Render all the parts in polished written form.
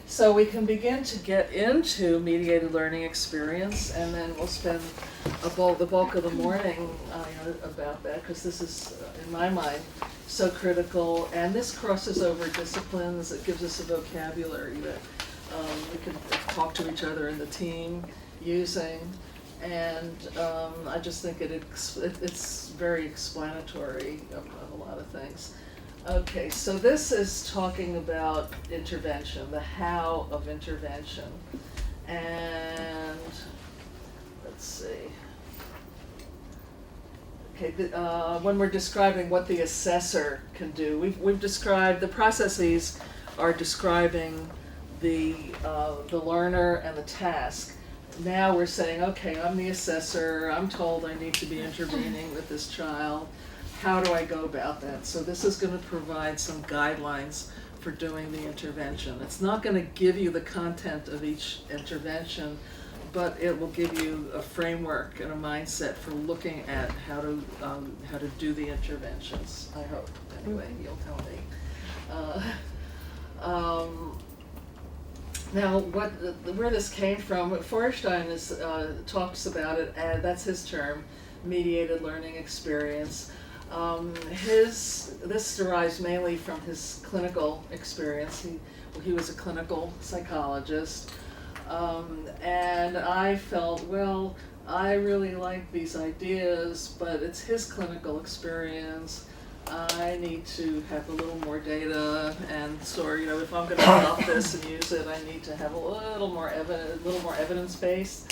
So we can begin to get into mediated learning experience, and then we'll spend the bulk of the morning about that, because this is, in my mind, so critical. And this crosses over disciplines. It gives us a vocabulary that we can talk to each other in the team using. And I just think it's very explanatory of a lot of things. Okay, so this is talking about intervention, the how of intervention. And let's see. Okay, when we're describing what the assessor can do, we've described, the processes are describing the learner and the task. Now we're saying, okay, I'm the assessor, I'm told I need to be intervening with this child. How do I go about that? So this is going to provide some guidelines for doing the intervention. It's not going to give you the content of each intervention, but it will give you a framework and a mindset for looking at how to do the interventions, I hope. Anyway, you'll tell me. Now, where this came from, Feuerstein talks about it, and that's his term, mediated learning experience. This derives mainly from his clinical experience. He was a clinical psychologist, and I felt, well, I really like these ideas, but it's his clinical experience. I need to have a little more data, and so if I'm going to adopt this and use it, I need to have a little more evidence base.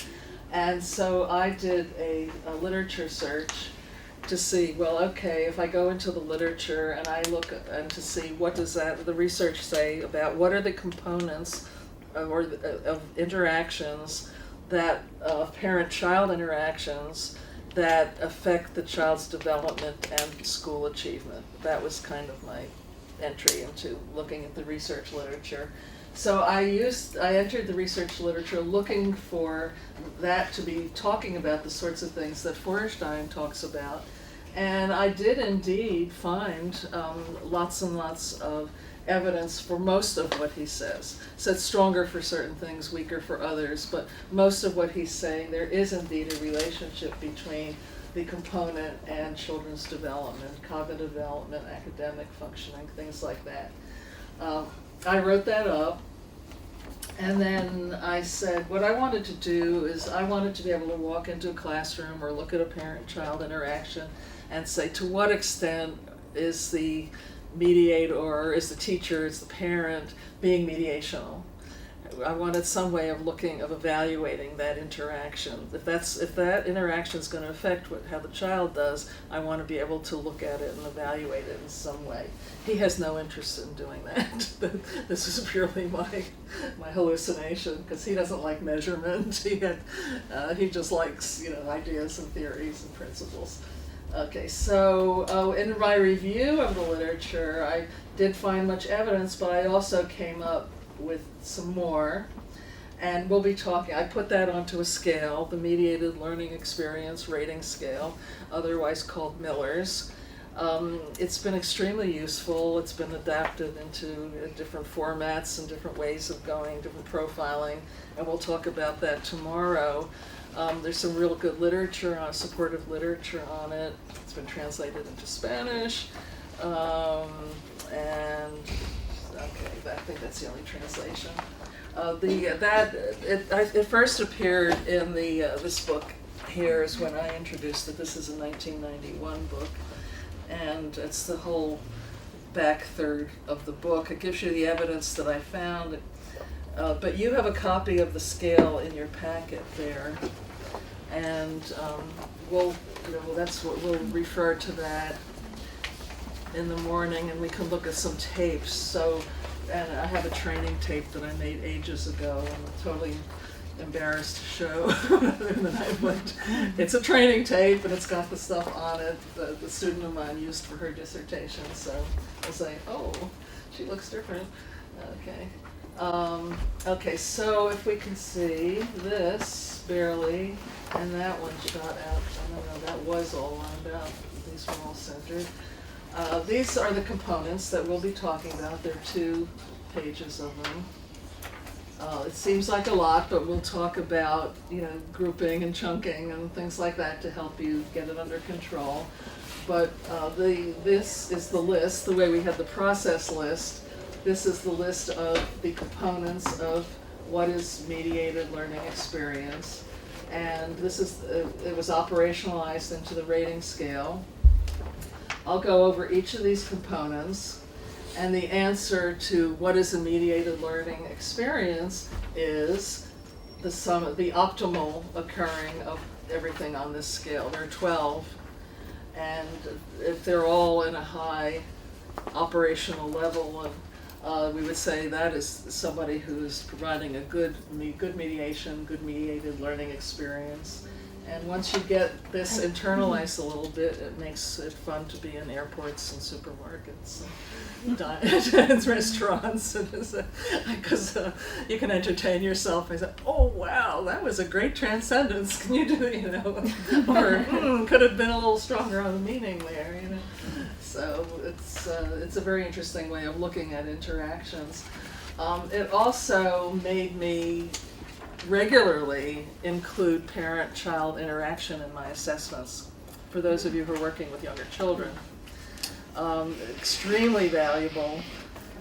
And so I did a literature search to see, well, okay, if I go into the literature and I look and to see what does the research say about what are the components of interactions that parent-child interactions that affect the child's development and school achievement. That was kind of my entry into looking at the research literature. So I entered the research literature looking for that to be talking about the sorts of things that Feuerstein talks about. And I did indeed find lots and lots of evidence for most of what he says. So it's stronger for certain things, weaker for others, but most of what he's saying, there is indeed a relationship between the component and children's development, cognitive development, academic functioning, things like that. I wrote that up, and then I said what I wanted to do is I wanted to be able to walk into a classroom or look at a parent-child interaction and say, to what extent is the mediator, is the teacher, is the parent being mediational? I wanted some way of evaluating that interaction. If that interaction is going to affect how the child does, I want to be able to look at it and evaluate it in some way. He has no interest in doing that. This is purely my hallucination, because he doesn't like measurement. He just likes ideas and theories and principles. Okay, so in my review of the literature, I did find much evidence, but I also came up with some more, and we'll be talking. I put that onto a scale, the Mediated Learning Experience rating scale, otherwise called Miller's. It's been extremely useful. It's been adapted into different formats and different ways of going, different profiling, and we'll talk about that tomorrow. There's some real good literature, supportive literature on it. It's been translated into Spanish, and okay, I think that's the only translation. It first appeared in this book here is when I introduced it. This is a 1991 book, and it's the whole back third of the book. It gives you the evidence that I found, but you have a copy of the scale in your packet there, and that's what we'll refer to that in the morning, and we can look at some tapes. So, and I have a training tape that I made ages ago, and I'm totally embarrassed to show. It's a training tape, and it's got the stuff on it that the student of mine used for her dissertation. So I'll say, oh, she looks different. Okay. Okay, so if we can see this barely, and that one shot out. I don't know, that was all lined up. These were all centered. These are the components that we'll be talking about. There are 2 pages of them. It seems like a lot, but we'll talk about, grouping and chunking and things like that to help you get it under control. But this is the list, the way we had the process list. This is the list of the components of what is mediated learning experience. And this is, it was operationalized into the rating scale. I'll go over each of these components, and the answer to what is a mediated learning experience is the optimal occurring of everything on this scale. There are 12, and if they're all in a high operational level, we would say that is somebody who's providing a good mediation, good mediated learning experience. And once you get this internalized a little bit, it makes it fun to be in airports and supermarkets and restaurants, because you can entertain yourself and say, oh wow, that was a great transcendence. Can you do, or could have been a little stronger on the meaning there, So it's a very interesting way of looking at interactions. It also made me regularly include parent-child interaction in my assessments for those of you who are working with younger children. Extremely valuable.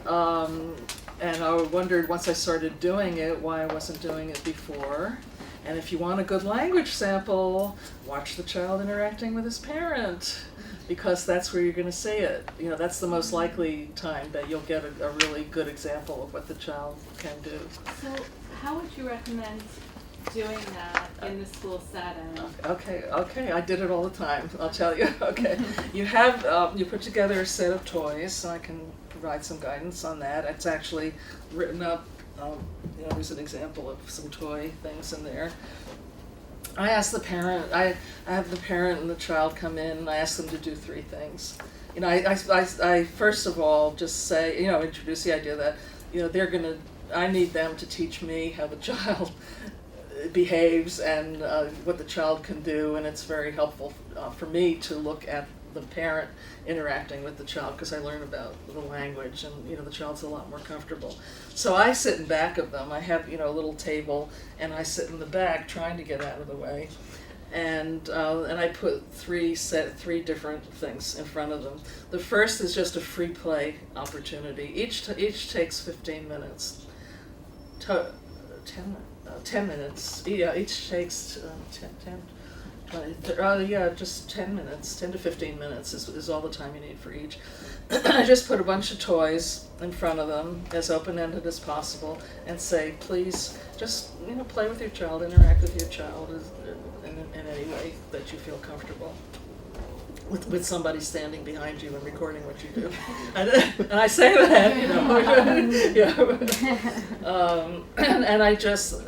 And I wondered once I started doing it why I wasn't doing it before. And if you want a good language sample, watch the child interacting with his parent, because that's where you're going to see it. That's the most likely time that you'll get a really good example of what the child can do. So how would you recommend doing that in the school setting? Okay, I did it all the time, I'll tell you. Okay, you put together a set of toys, and I can provide some guidance on that. It's actually written up, there's an example of some toy things in there. I ask the parent, I have the parent and the child come in, and I ask them to do 3 things. I first of all just say, introduce the idea that, I need them to teach me how the child behaves and what the child can do, and it's very helpful for me to look at the parent interacting with the child, because I learn about the language, and the child's a lot more comfortable. So I sit in back of them. I have a little table, and I sit in the back trying to get out of the way, and I put 3 different things in front of them. The first is just a free play opportunity. Each takes 15 minutes. 10 minutes. Yeah, each takes 20, just 10 minutes, 10 to 15 minutes is all the time you need for each. I just put a bunch of toys in front of them, as open-ended as possible, and say, please, just, play with your child, interact with your child in any way that you feel comfortable. With somebody standing behind you and recording what you do. And I say that, and I just,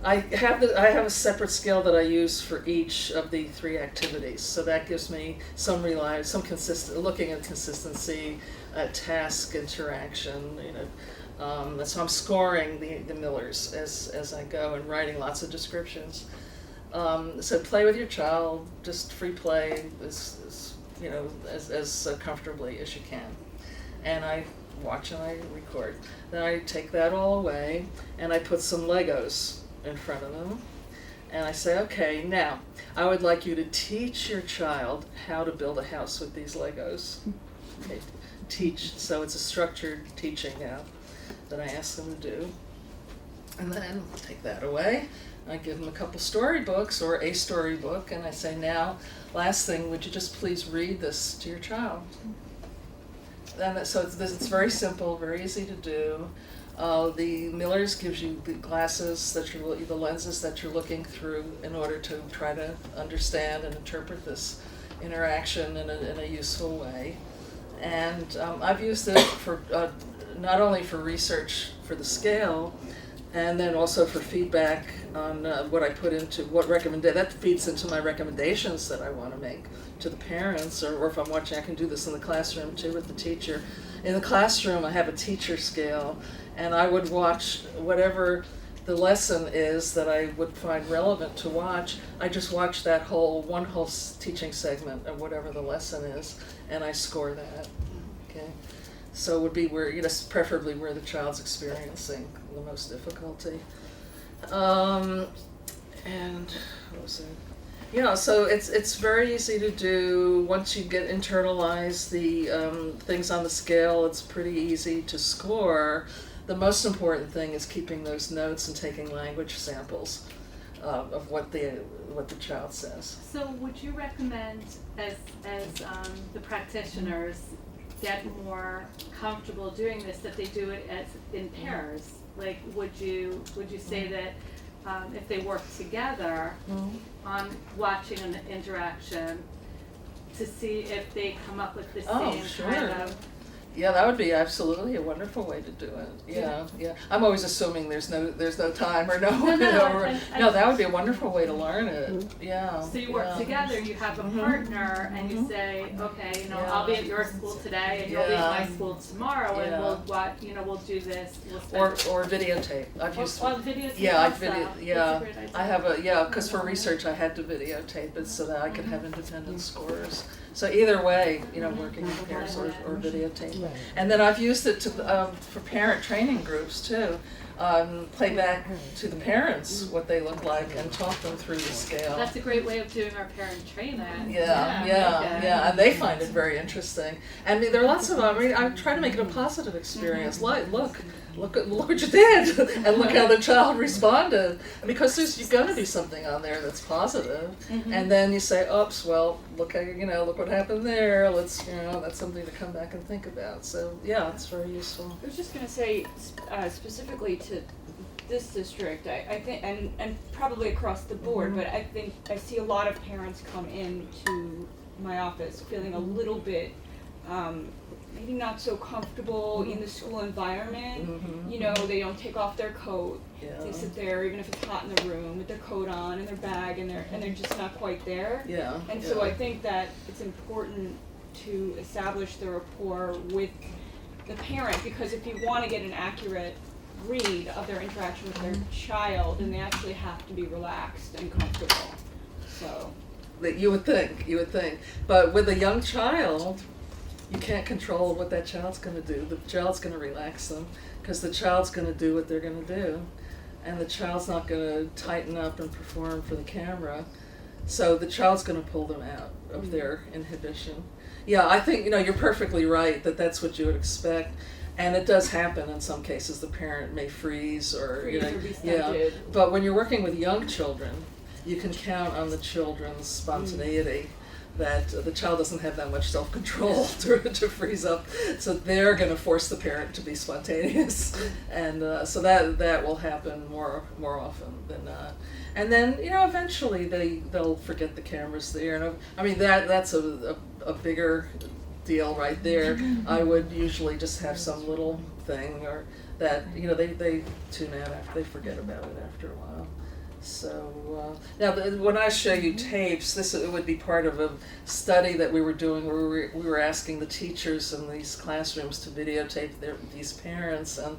I have a separate scale that I use for each of the 3 activities. So that gives me some looking at consistency, task interaction, so I'm scoring the Millers as I go, and writing lots of descriptions. So play with your child, just free play as comfortably as you can. And I watch and I record. Then I take that all away, and I put some Legos in front of them. And I say, okay, now, I would like you to teach your child how to build a house with these Legos. Okay, teach, so it's a structured teaching now that I ask them to do. And then take that away. I give them a couple storybooks or a storybook, and I say, now, last thing, would you just please read this to your child? And so it's very simple, very easy to do. The Millers gives you the glasses, the lenses that you're looking through in order to try to understand and interpret this interaction in a useful way. And I've used it for not only for research for the scale, and then also for feedback on what I put into that feeds into my recommendations that I want to make to the parents, or if I'm watching, I can do this in the classroom too with the teacher. In the classroom, I have a teacher scale, and I would watch whatever the lesson is that I would find relevant to watch. I just watch that one whole teaching segment of whatever the lesson is, and I score that. Okay. So it would be where, preferably where the child's experiencing the most difficulty. And what was it? So it's very easy to do. Once you get internalize the things on the scale, it's pretty easy to score. The most important thing is keeping those notes and taking language samples of what the child says. So would you recommend as the practitioners get more comfortable doing this, that they do it as in pairs? Like, would you say that if they work together on watching an interaction to see if they come up with the same kind of... Yeah, that would be absolutely a wonderful way to do it. Yeah. I'm always assuming there's no time or no. No, that would be a wonderful way to learn it. Yeah. So you work together. You have a partner, and you say, okay, I'll be at your school today, and you'll be at my school tomorrow, and we'll do this. Or videotape. I've used. Videotape. Yeah, That's a great idea. I have because for research I had to videotape it so that I could have independent scores. So either way, working in pairs or videotape. Right. And then I've used it for parent training groups too. Play back to the parents what they look like and talk them through the scale. That's a great way of doing our parent training. Yeah, and they find it very interesting. And there are lots of I try to make it a positive experience. Like, look what you did, and look how the child responded. Because there's going to be something on there that's positive, and then you say, "Oops, well, look how look what happened there. Let's that's something to come back and think about." So yeah, it's very useful. I was just going to say, specifically to this district, I think, and probably across the board, but I think I see a lot of parents come into my office feeling a little bit maybe not so comfortable in the school environment. They don't take off their coat. Yeah. They sit there, even if it's hot in the room, with their coat on and their bag, and they're just not quite there. Yeah. And so I think that it's important to establish the rapport with the parent, because if you want to get an accurate read of their interaction with their child, then they actually have to be relaxed and comfortable. So That you would think, but with a young child, you can't control what that child's going to do. The child's going to relax them because the child's going to do what they're going to do, and the child's not going to tighten up and perform for the camera. So the child's going to pull them out of their inhibition. Yeah, I think you're perfectly right that that's what you would expect. And it does happen in some cases. The parent may freeze or be stunted. But when you're working with young children, you can count on the children's spontaneity. That the child doesn't have that much self-control to freeze up, so they're going to force the parent to be spontaneous, and so that will happen more often than not. And then eventually they'll forget the camera's there, and that's a bigger deal right there. I would usually just have some little thing or that they tune out after they forget about it after a while. So now when I show you tapes, it would be part of a study that we were doing where we were asking the teachers in these classrooms to videotape these parents, and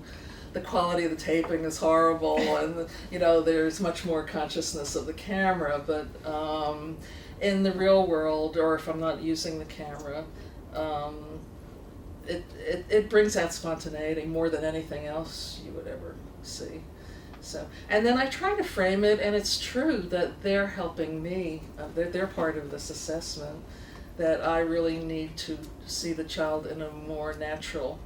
the quality of the taping is horrible, and there's much more consciousness of the camera, but in the real world, or if I'm not using the camera, it brings out spontaneity more than anything else you would ever see. So, and then I try to frame it, and it's true that they're helping me. They're part of this assessment. That I really need to see the child in a more natural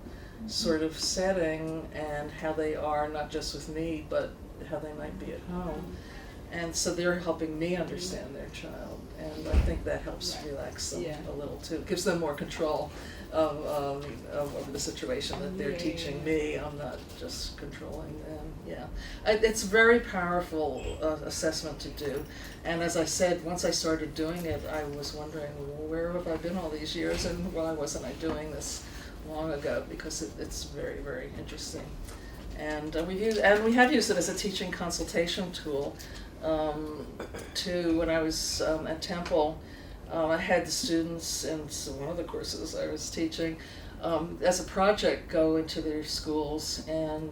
sort of setting, and how they are not just with me, but how they might be at home. And so they're helping me understand their child, and I think that helps relax them a little too. It gives them more control of the situation that they're teaching me. I'm not just controlling them. It's a very powerful assessment to do. And as I said, once I started doing it, I was wondering, well, where have I been all these years, and why wasn't I doing this long ago? Because it's very, very interesting. And we have used it as a teaching consultation tool. When I was at Temple, I had the students in one of the courses I was teaching as a project go into their schools and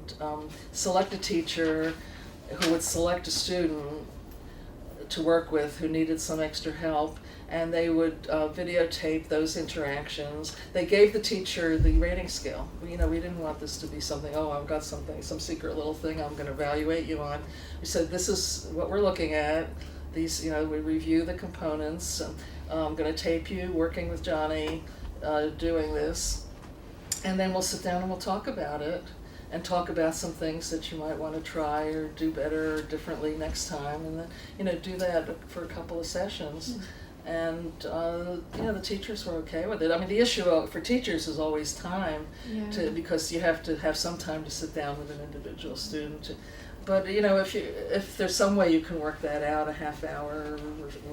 select a teacher who would select a student to work with who needed some extra help, and they would videotape those interactions. They gave the teacher the rating scale. We didn't want this to be something, oh, I've got some secret little thing I'm going to evaluate you on. We said, this is what we're looking at. These, we review the components. I'm going to tape you working with Johnny, doing this, and then we'll sit down and we'll talk about it, and talk about some things that you might want to try or do better or differently next time, and then do that for a couple of sessions. And the teachers were okay with it. I mean, the issue for teachers is always time, because you have to have some time to sit down with an individual student. But if there's some way you can work that out, a half hour or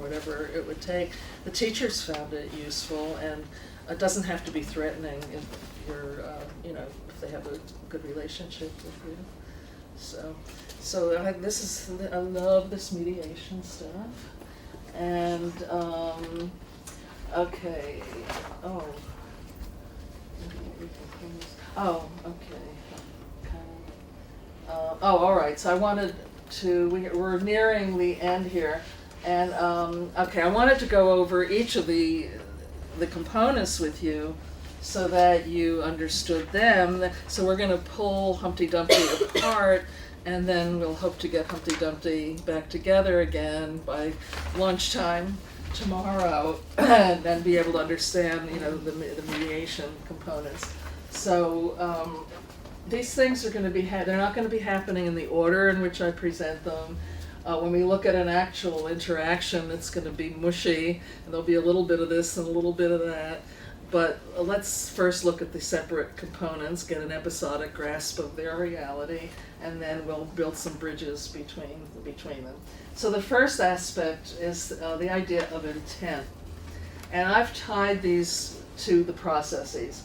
whatever it would take, the teachers found it useful, and it doesn't have to be threatening if you're if they have a good relationship with you. So I love this mediation stuff. And okay. Okay. All right. So I wanted to. We're nearing the end here, and okay. I wanted to go over each of the components with you, so that you understood them. So we're going to pull Humpty Dumpty apart, and then we'll hope to get Humpty Dumpty back together again by lunchtime tomorrow, and then be able to understand, the mediation components. So these things are going to be, they're not going to be happening in the order in which I present them. When we look at an actual interaction, it's going to be mushy, and there'll be a little bit of this and a little bit of that. But let's first look at the separate components, get an episodic grasp of their reality, and then we'll build some bridges between them. So the first aspect is the idea of intent. And I've tied these to the processes.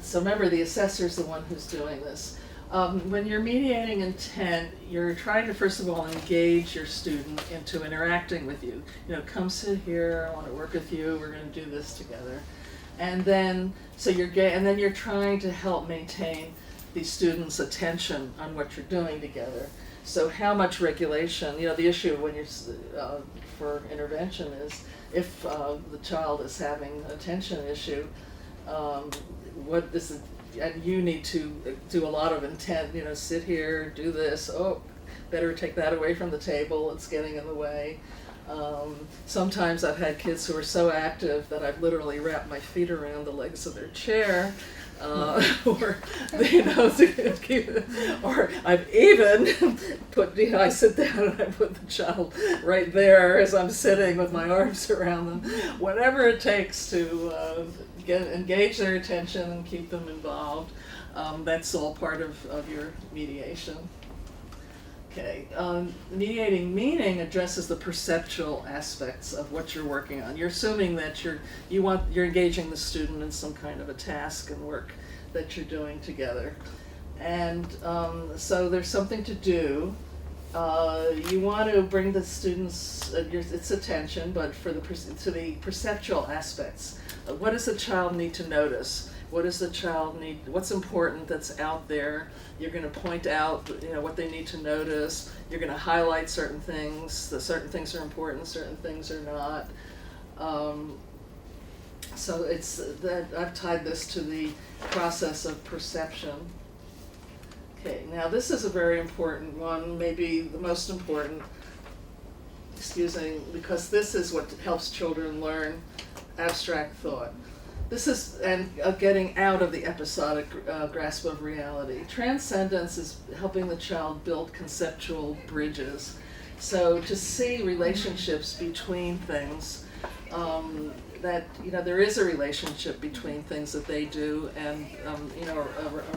So remember, the assessor's the one who's doing this. When you're mediating intent, you're trying to first of all engage your student into interacting with you. Come sit here, I want to work with you, we're going to do this together. And then, you're trying to help maintain the student's attention on what you're doing together. So how much regulation, the issue when you're, for intervention is if the child is having an attention issue, and you need to do a lot of intent, sit here, do this, better take that away from the table, it's getting in the way. Sometimes I've had kids who are so active that I've literally wrapped my feet around the legs of their chair, or or I've even put, I sit down and I put the child right there as I'm sitting with my arms around them. Whatever it takes to engage their attention and keep them involved, that's all part of your mediation. Okay, mediating meaning addresses the perceptual aspects of what you're working on. You're assuming that you're engaging the student in some kind of a task and work that you're doing together, and so there's something to do. You want to bring the students its attention, but to the perceptual aspects. What does the child need to notice? What does the child need? What's important that's out there? You're going to point out, what they need to notice. You're going to highlight certain things. Certain things are important, certain things are not. So it's that I've tied this to the process of perception. Okay, now this is a very important one, maybe the most important. Because this is what helps children learn abstract thought. This is getting out of the episodic grasp of reality. Transcendence is helping the child build conceptual bridges. So to see relationships between things, that there is a relationship between things that they do and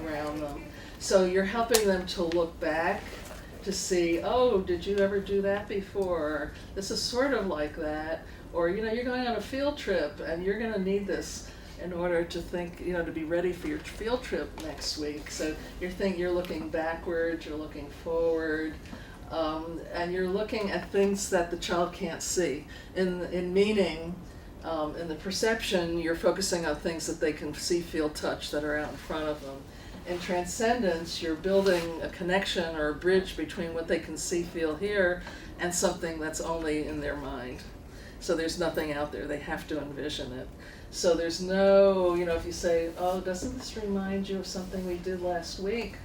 around them. So you're helping them to look back to see, did you ever do that before? This is sort of like that. Or you're going on a field trip and you're going to need this in order to think, to be ready for your field trip next week. So you're looking backwards, you're looking forward, and you're looking at things that the child can't see. In meaning, in the perception, you're focusing on things that they can see, feel, touch that are out in front of them. In transcendence, you're building a connection or a bridge between what they can see, feel, hear, and something that's only in their mind. So there's nothing out there, they have to envision it. So there's no, if you say, oh, doesn't this remind you of something we did last week?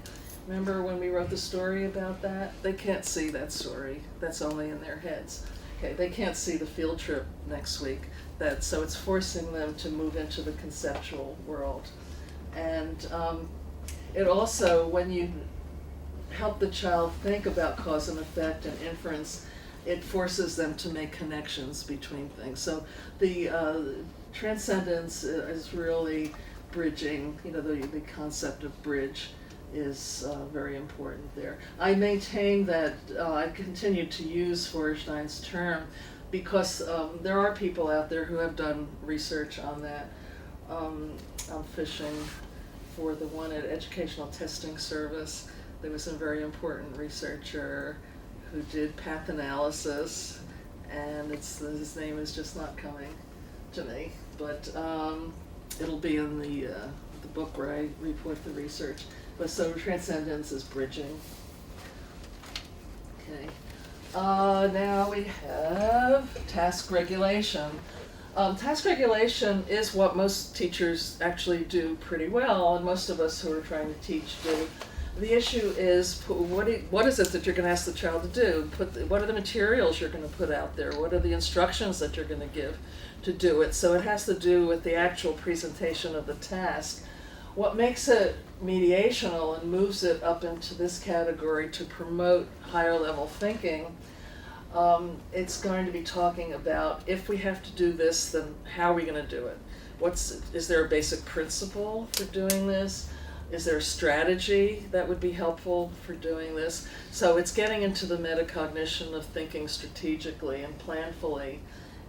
Remember when we wrote the story about that? They can't see that story, that's only in their heads. Okay, they can't see the field trip next week. So it's forcing them to move into the conceptual world. And it also, when you help the child think about cause and effect and inference, it forces them to make connections between things. So the transcendence is really bridging, the concept of bridge is very important there. I maintain that I continue to use Feuerstein's term because there are people out there who have done research on that. I'm fishing for the one at Educational Testing Service. There was a very important researcher who did path analysis, and his name is just not coming to me, but it'll be in the book where I report the research. But so transcendence is bridging. Okay. Now we have task regulation. Task regulation is what most teachers actually do pretty well, and most of us who are trying to teach do. The issue is what is it that you're going to ask the child to do? What are the materials you're going to put out there? What are the instructions that you're going to give to do it? So it has to do with the actual presentation of the task. What makes it mediational and moves it up into this category to promote higher level thinking, it's going to be talking about if we have to do this, then how are we going to do it? Is there a basic principle for doing this? Is there a strategy that would be helpful for doing this? So it's getting into the metacognition of thinking strategically and planfully,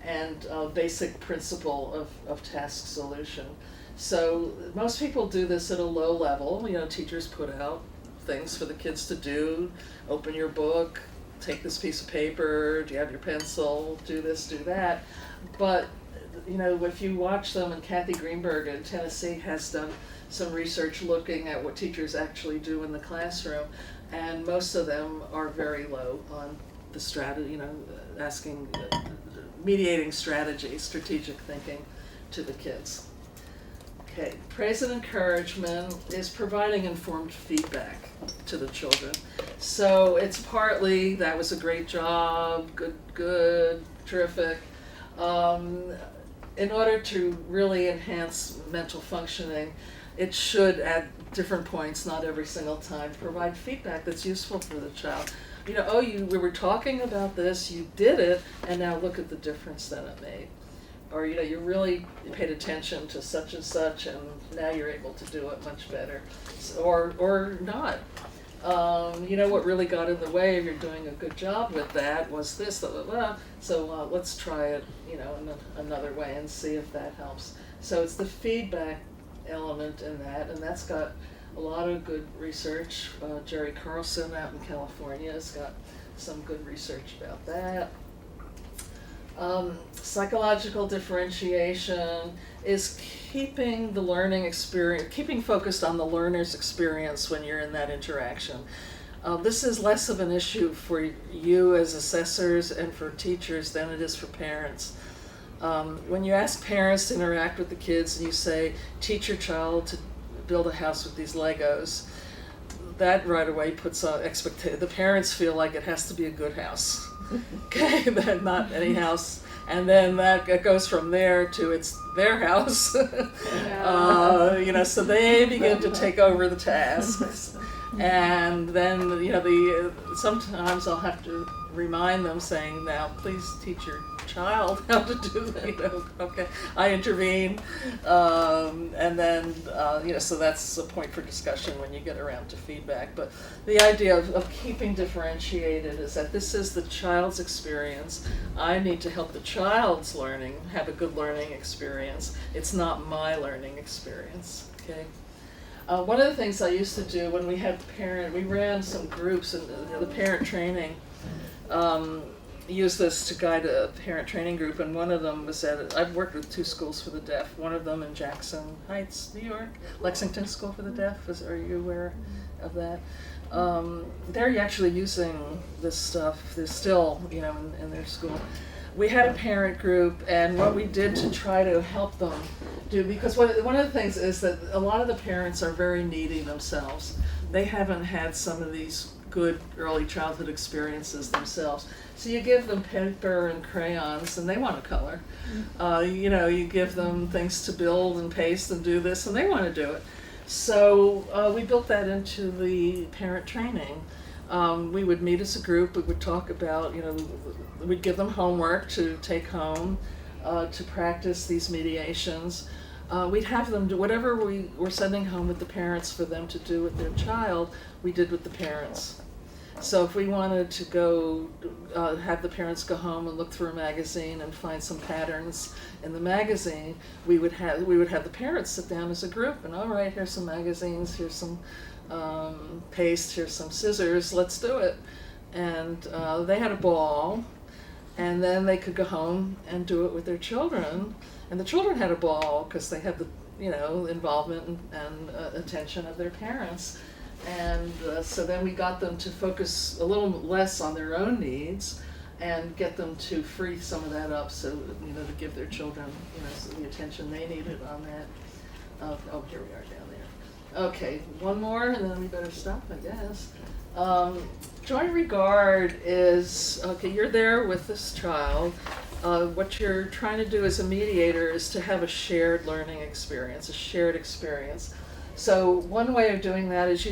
and basic principle of task solution. So most people do this at a low level. Teachers put out things for the kids to do. Open your book, take this piece of paper, do you have your pencil, do this, do that. But if you watch them, and Kathy Greenberg in Tennessee has done some research looking at what teachers actually do in the classroom, and most of them are very low on the strategy, mediating strategy, strategic thinking to the kids. Okay, praise and encouragement is providing informed feedback to the children. So it's partly, that was a great job, good, terrific. In order to really enhance mental functioning, it should, at different points, not every single time, provide feedback that's useful for the child. We were talking about this, you did it, and now look at the difference that it made. Or, you really paid attention to such and such, and now you're able to do it much better. Or not. What really got in the way of you're doing a good job with that was this, so let's try it, in another way and see if that helps. So it's the feedback element in that, and that's got a lot of good research. Jerry Carlson out in California has got some good research about that. Psychological differentiation is keeping the learning experience, keeping focused on the learner's experience when you're in that interaction. This is less of an issue for you as assessors and for teachers than it is for parents. When you ask parents to interact with the kids and you say, teach your child to build a house with these Legos, that right away puts the parents feel like it has to be a good house. Okay, then not any house, and then that goes from there to it's their house. So they begin to take over the tasks, and then sometimes I'll have to remind them, saying, now please teach your child how to do that. Okay, I intervene, and then so that's a point for discussion when you get around to feedback. But the idea of keeping differentiated is that this is the child's experience. I need to help the child's learning have a good learning experience. It's not my learning experience. Okay. One of the things I used to do when we had we ran some groups in the parent training. used this to guide a parent training group, and one of them was I've worked with 2 schools for the deaf, one of them in Jackson Heights, New York, Lexington School for the Deaf. Are you aware of that? They're actually using this stuff. They're still, in their school. We had a parent group, and what we did to try to help them do, because one of the things is that a lot of the parents are very needy themselves. They haven't had some of these good early childhood experiences themselves. So you give them paper and crayons, and they want to color. You give them things to build and paste and do this, and they want to do it. So we built that into the parent training. We would meet as a group. We would talk about, we'd give them homework to take home, to practice these mediations. We'd have them do whatever we were sending home with the parents for them to do with their child, we did with the parents. So if we wanted to go have the parents go home and look through a magazine and find some patterns in the magazine, we would have the parents sit down as a group and, all right, here's some magazines, here's some paste, here's some scissors, let's do it. And they had a ball, and then they could go home and do it with their children. And the children had a ball because they had the involvement and attention of their parents. And so then we got them to focus a little less on their own needs and get them to free some of that up, so to give their children the attention they needed on that. Oh, here we are down there. Okay, one more and then we better stop, I guess. Joint regard is, you're there with this child. What you're trying to do as a mediator is to have a shared learning experience, a shared experience. So one way of doing that is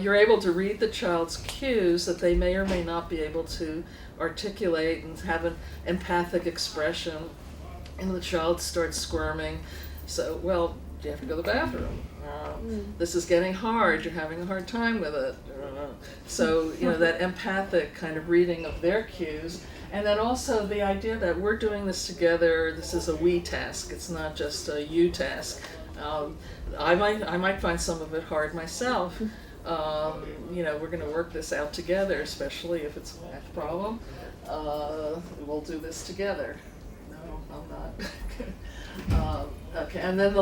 you're able to read the child's cues that they may or may not be able to articulate and have an empathic expression. And the child starts squirming. So, well, do you have to go to the bathroom? This is getting hard. You're having a hard time with it. So, that empathic kind of reading of their cues. And then also the idea that we're doing this together. This is a we task. It's not just a you task. I might find some of it hard myself. We're going to work this out together, especially if it's a math problem. We'll do this together. No, I'm not. Okay, and then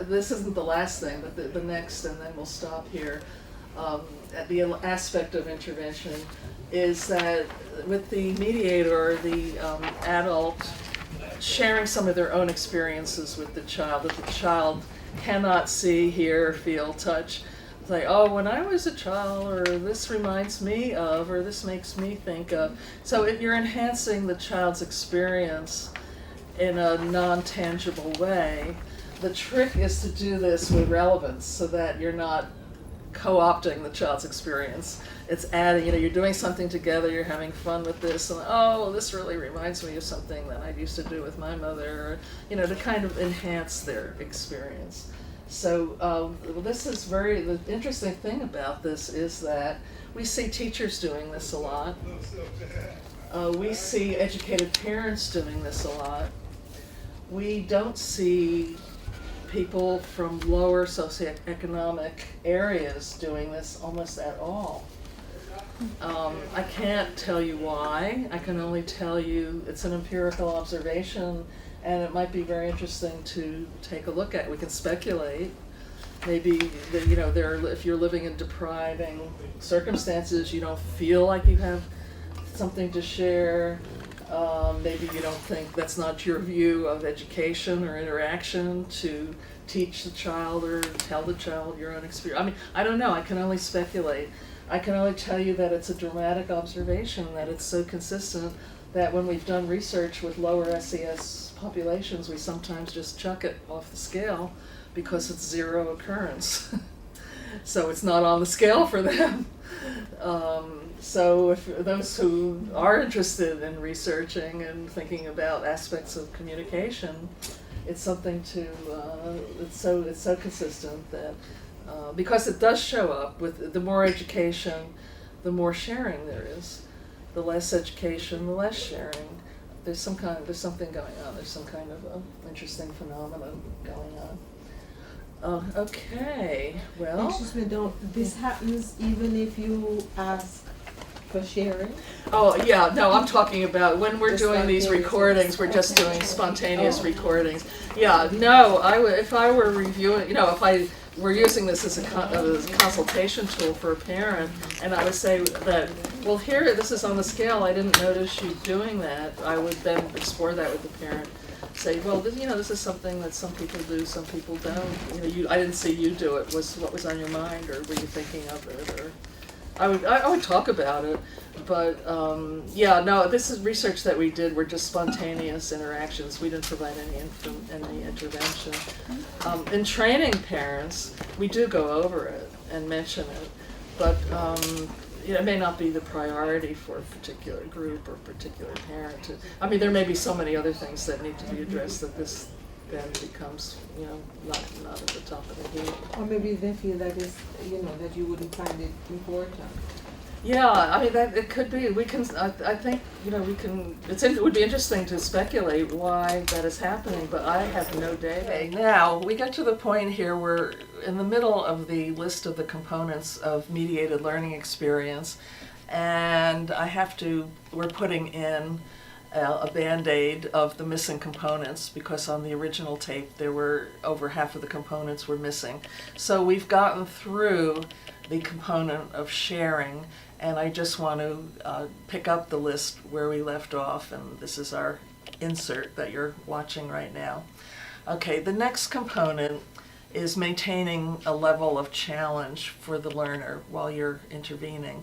this isn't the last thing, but the next, and then we'll stop here. The aspect of intervention is that with the mediator, the adult sharing some of their own experiences with the child that the child cannot see, hear, feel, touch. It's like, oh, when I was a child, or this reminds me of, or this makes me think of. So you're enhancing the child's experience in a non-tangible way. The trick is to do this with relevance so that you're not co-opting the child's experience. It's adding, you're doing something together, you're having fun with this, and oh, this really reminds me of something that I used to do with my mother, to kind of enhance their experience. So the interesting thing about this is that we see teachers doing this a lot. We see educated parents doing this a lot. We don't see people from lower socioeconomic areas doing this almost at all. I can't tell you why. I can only tell you it's an empirical observation, and it might be very interesting to take a look at. We can speculate. Maybe if you're living in depriving circumstances, you don't feel like you have something to share. Maybe you don't think that's not your view of education or interaction to teach the child or tell the child your own experience. I mean, I don't know. I can only speculate. I can only tell you that it's a dramatic observation, that it's so consistent that when we've done research with lower SES populations, we sometimes just chuck it off the scale because it's zero occurrence. So it's not on the scale for them. So if those who are interested in researching and thinking about aspects of communication, it's something to, it's so consistent that, because it does show up with the more education, the more sharing there is. The less education, the less sharing. There's something going on. There's some kind of interesting phenomenon going on. Okay, well. Excuse me, this happens even if you ask for sharing? Oh, yeah, no, I'm talking about when we're The doing these spontaneous recordings, we're just ones. doing spontaneous Oh. recordings. Yeah, no, if I were reviewing, if I were using this as a consultation tool for a parent, and I would say that, well, here, this is on the scale, I didn't notice you doing that, I would then explore that with the parent. Say, well, this is something that some people do, some people don't. I didn't see you do it. What was on your mind, or were you thinking of it? Or I would talk about it, but yeah, no. This is research that we did. Were just spontaneous interactions. We didn't provide any intervention. In training parents, we do go over it and mention it, but it may not be the priority for a particular group or particular parent. There may be so many other things that need to be addressed that this then becomes, not at the top of the heap. Or maybe they feel that is, that you wouldn't find it important. Yeah, that it could be. We can. I think we can. It would be interesting to speculate why that is happening, but I have no data. Okay, now we get to the point here where in the middle of the list of the components of mediated learning experience, and we're putting in a Band-Aid of the missing components because on the original tape there were over half of the components were missing. So we've gotten through the component of sharing, and I just want to pick up the list where we left off, and this is our insert that you're watching right now. Okay, the next component is maintaining a level of challenge for the learner while you're intervening.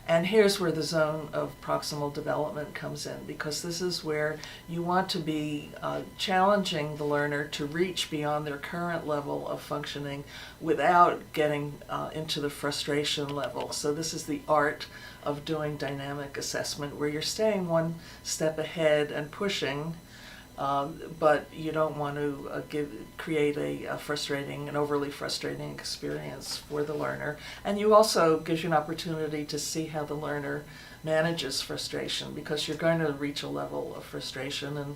And here's where the zone of proximal development comes in, because this is where you want to be challenging the learner to reach beyond their current level of functioning without getting into the frustration level. So this is the art of doing dynamic assessment, where you're staying one step ahead and pushing, but you don't want to create an overly frustrating experience for the learner. And you also gives you an opportunity to see how the learner manages frustration, because you're going to reach a level of frustration and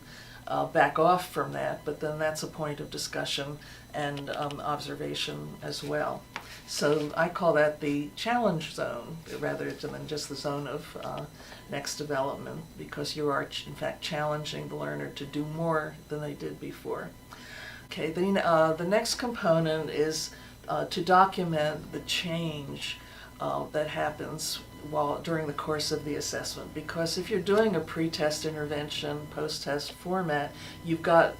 back off from that, but then that's a point of discussion and observation as well. So I call that the challenge zone rather than just the zone of next development, because you are in fact challenging the learner to do more than they did before. Okay, the next component is to document the change that happens during the course of the assessment, because if you're doing a pre-test intervention, post-test format, you've got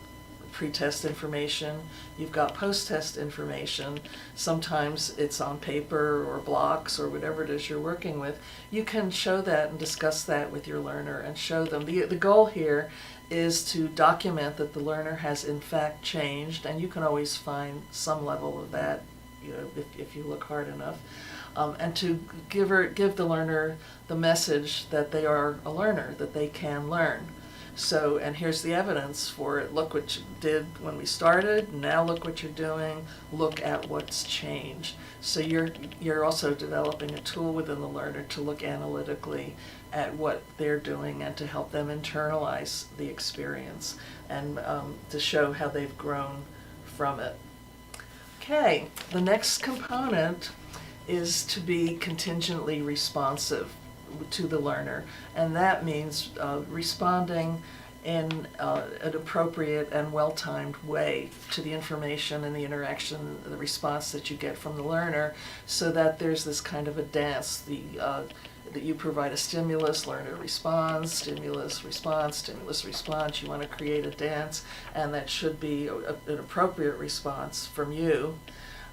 pre-test information, you've got post-test information, sometimes it's on paper or blocks or whatever it is you're working with. You can show that and discuss that with your learner and show them. The goal here is to document that the learner has in fact changed, and you can always find some level of that, if you look hard enough, and to give the learner the message that they are a learner, that they can learn. So, and here's the evidence for it. Look what you did when we started, now look what you're doing, look at what's changed. So you're also developing a tool within the learner to look analytically at what they're doing and to help them internalize the experience and to show how they've grown from it. Okay, the next component is to be contingently responsive to the learner, and that means responding in an appropriate and well-timed way to the information and the interaction, the response that you get from the learner, so that there's this kind of a dance, that you provide a stimulus, learner responds, stimulus response, stimulus response. You want to create a dance, and that should be an appropriate response from you,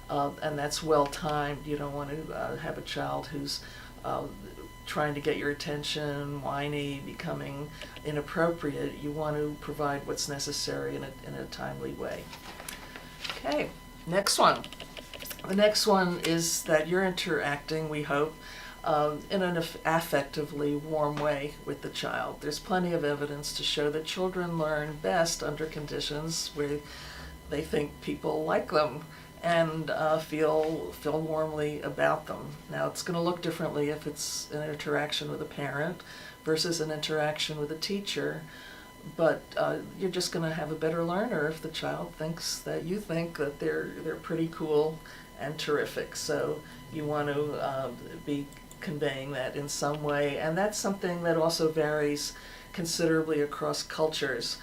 and that's well-timed. You don't want to have a child who's trying to get your attention, whiny, becoming inappropriate. You want to provide what's necessary in a timely way. Okay, next one. The next one is that you're interacting, we hope, in an affectively warm way with the child. There's plenty of evidence to show that children learn best under conditions where they think people like them and feel warmly about them. Now, it's going to look differently if it's an interaction with a parent versus an interaction with a teacher, but you're just going to have a better learner if the child thinks that you think that they're pretty cool and terrific. So you want to be conveying that in some way. And that's something that also varies considerably across cultures,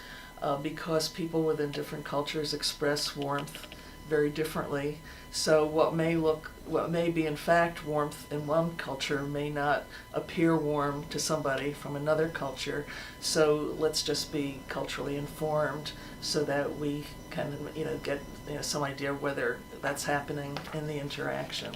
because people within different cultures express warmth very differently. So what may be in fact warmth in one culture may not appear warm to somebody from another culture. So let's just be culturally informed so that we can, get some idea of whether that's happening in the interaction.